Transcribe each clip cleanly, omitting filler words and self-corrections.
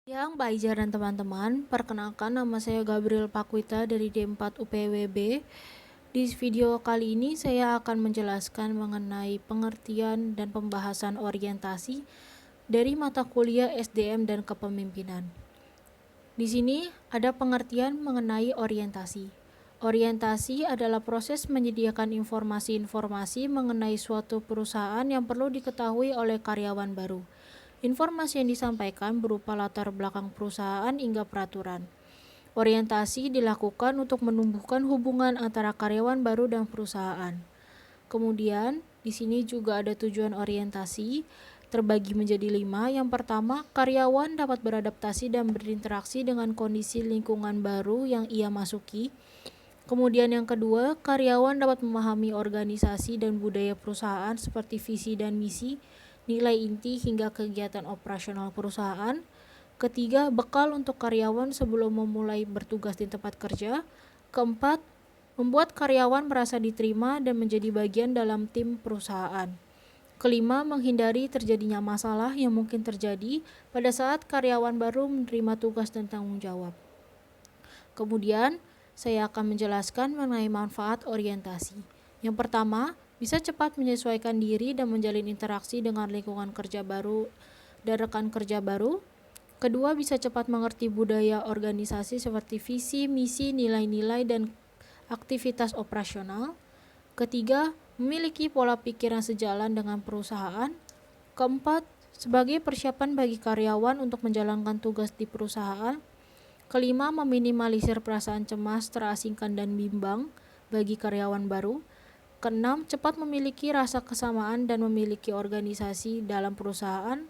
Yang Mbak Iza dan teman-teman, perkenalkan nama saya Gabriel Pakwita dari D4 UPWB. Di video kali ini saya akan menjelaskan mengenai pengertian dan pembahasan orientasi dari mata kuliah SDM dan Kepemimpinan. Di sini ada pengertian mengenai orientasi. Orientasi adalah proses menyediakan informasi-informasi mengenai suatu perusahaan yang perlu diketahui oleh karyawan baru. Informasi yang disampaikan berupa latar belakang perusahaan hingga peraturan. Orientasi dilakukan untuk menumbuhkan hubungan antara karyawan baru dan perusahaan. Kemudian, di sini juga ada tujuan orientasi, terbagi menjadi 5. Yang pertama, karyawan dapat beradaptasi dan berinteraksi dengan kondisi lingkungan baru yang ia masuki. Kemudian yang kedua, karyawan dapat memahami organisasi dan budaya perusahaan seperti visi dan misi, nilai inti hingga kegiatan operasional perusahaan. Ketiga, bekal untuk karyawan sebelum memulai bertugas di tempat kerja. Keempat, membuat karyawan merasa diterima dan menjadi bagian dalam tim perusahaan. Kelima, menghindari terjadinya masalah yang mungkin terjadi pada saat karyawan baru menerima tugas dan tanggung jawab. Kemudian, saya akan menjelaskan mengenai manfaat orientasi. Yang pertama, bisa cepat menyesuaikan diri dan menjalin interaksi dengan lingkungan kerja baru dan rekan kerja baru. Kedua, bisa cepat mengerti budaya organisasi seperti visi, misi, nilai-nilai, dan aktivitas operasional. Ketiga, memiliki pola pikir yang sejalan dengan perusahaan. Keempat, sebagai persiapan bagi karyawan untuk menjalankan tugas di perusahaan. Kelima, meminimalisir perasaan cemas, terasingkan, dan bimbang bagi karyawan baru. Keenam, cepat memiliki rasa kesamaan dan memiliki organisasi dalam perusahaan.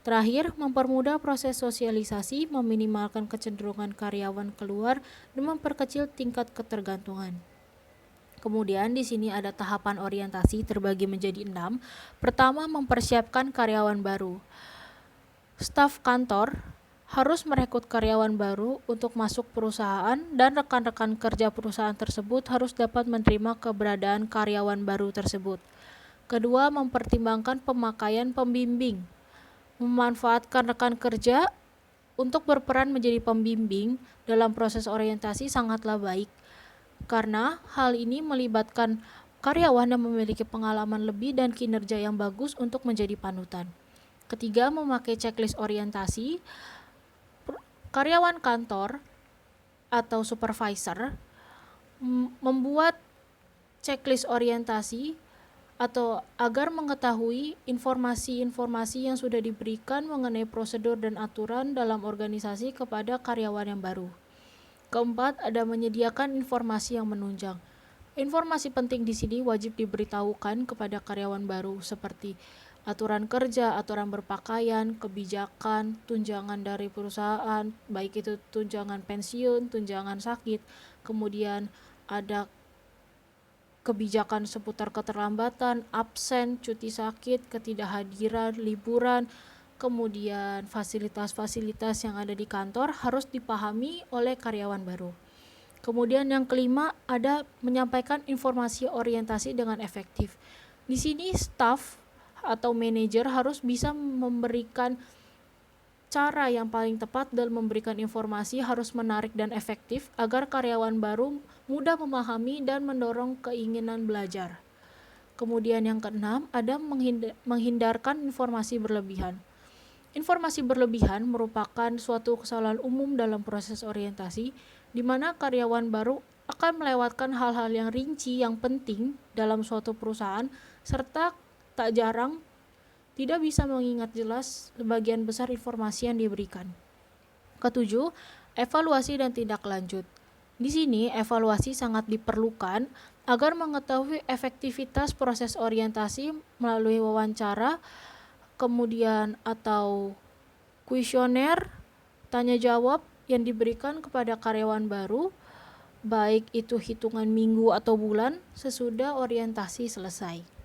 Terakhir, mempermudah proses sosialisasi, meminimalkan kecenderungan karyawan keluar, dan memperkecil tingkat ketergantungan. Kemudian di sini ada tahapan orientasi terbagi menjadi 6. Pertama, mempersiapkan karyawan baru. Staf kantor harus merekrut karyawan baru untuk masuk perusahaan dan rekan-rekan kerja perusahaan tersebut harus dapat menerima keberadaan karyawan baru tersebut. Kedua, mempertimbangkan pemakaian pembimbing. Memanfaatkan rekan kerja untuk berperan menjadi pembimbing dalam proses orientasi sangatlah baik, karena hal ini melibatkan karyawan yang memiliki pengalaman lebih dan kinerja yang bagus untuk menjadi panutan. Ketiga, memakai checklist orientasi. Karyawan kantor atau supervisor membuat checklist orientasi atau agar mengetahui informasi-informasi yang sudah diberikan mengenai prosedur dan aturan dalam organisasi kepada karyawan yang baru. Keempat, ada menyediakan informasi yang menunjang. Informasi penting di sini wajib diberitahukan kepada karyawan baru seperti aturan kerja, aturan berpakaian, kebijakan, tunjangan dari perusahaan, baik itu tunjangan pensiun, tunjangan sakit, kemudian ada kebijakan seputar keterlambatan, absen, cuti sakit, ketidakhadiran, liburan, kemudian fasilitas-fasilitas yang ada di kantor harus dipahami oleh karyawan baru. Kemudian yang kelima, ada menyampaikan informasi orientasi dengan efektif. Di sini staf atau manajer harus bisa memberikan cara yang paling tepat dalam memberikan informasi, harus menarik dan efektif agar karyawan baru mudah memahami dan mendorong keinginan belajar. Kemudian yang keenam, ada menghindarkan informasi berlebihan. Informasi berlebihan merupakan suatu kesalahan umum dalam proses orientasi, di mana karyawan baru akan melewatkan hal-hal yang rinci yang penting dalam suatu perusahaan, serta tak jarang tidak bisa mengingat jelas sebagian besar informasi yang diberikan. Ketujuh, evaluasi dan tindak lanjut. Di sini evaluasi sangat diperlukan agar mengetahui efektivitas proses orientasi melalui wawancara, kemudian atau kuesioner, tanya jawab yang diberikan kepada karyawan baru, baik itu hitungan minggu atau bulan sesudah orientasi selesai.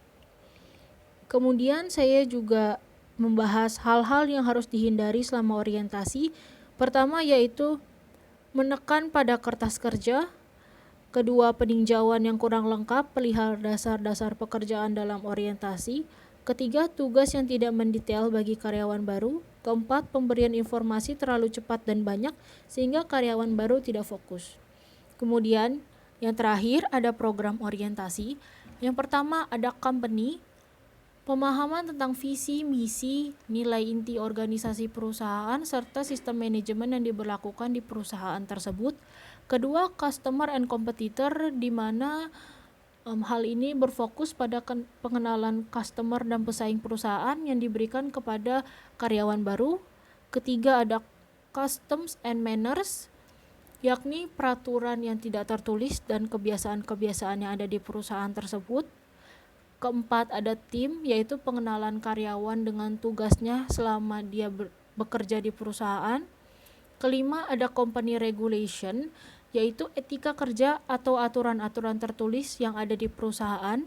Kemudian saya juga membahas hal-hal yang harus dihindari selama orientasi. Pertama yaitu menekan pada kertas kerja. Kedua, peninjauan yang kurang lengkap perihal dasar-dasar pekerjaan dalam orientasi. Ketiga, tugas yang tidak mendetail bagi karyawan baru. Keempat, pemberian informasi terlalu cepat dan banyak sehingga karyawan baru tidak fokus. Kemudian, yang terakhir ada program orientasi. Yang pertama ada company, pemahaman tentang visi, misi, nilai inti organisasi perusahaan, serta sistem manajemen yang diberlakukan di perusahaan tersebut. Kedua, customer and competitor, di mana hal ini berfokus pada pengenalan customer dan pesaing perusahaan yang diberikan kepada karyawan baru. Ketiga ada customs and manners, yakni peraturan yang tidak tertulis dan kebiasaan-kebiasaan yang ada di perusahaan tersebut. Keempat ada tim, yaitu pengenalan karyawan dengan tugasnya selama dia bekerja di perusahaan. Kelima ada company regulation, yaitu etika kerja atau aturan-aturan tertulis yang ada di perusahaan.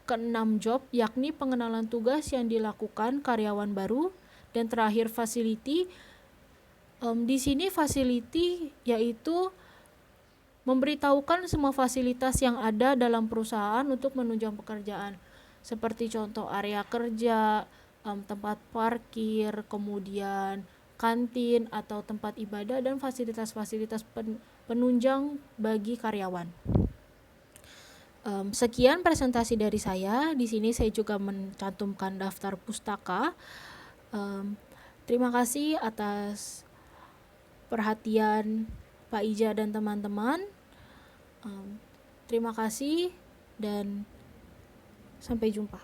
Keenam job, yakni pengenalan tugas yang dilakukan karyawan baru. Dan terakhir facility. Di sini facility yaitu memberitahukan semua fasilitas yang ada dalam perusahaan untuk menunjang pekerjaan, seperti contoh area kerja, tempat parkir, kemudian kantin atau tempat ibadah, dan fasilitas-fasilitas penunjang bagi karyawan. Sekian presentasi dari saya. Di sini saya juga mencantumkan daftar pustaka. Terima kasih atas perhatian Pak Ija dan teman-teman. Terima kasih dan sampai jumpa.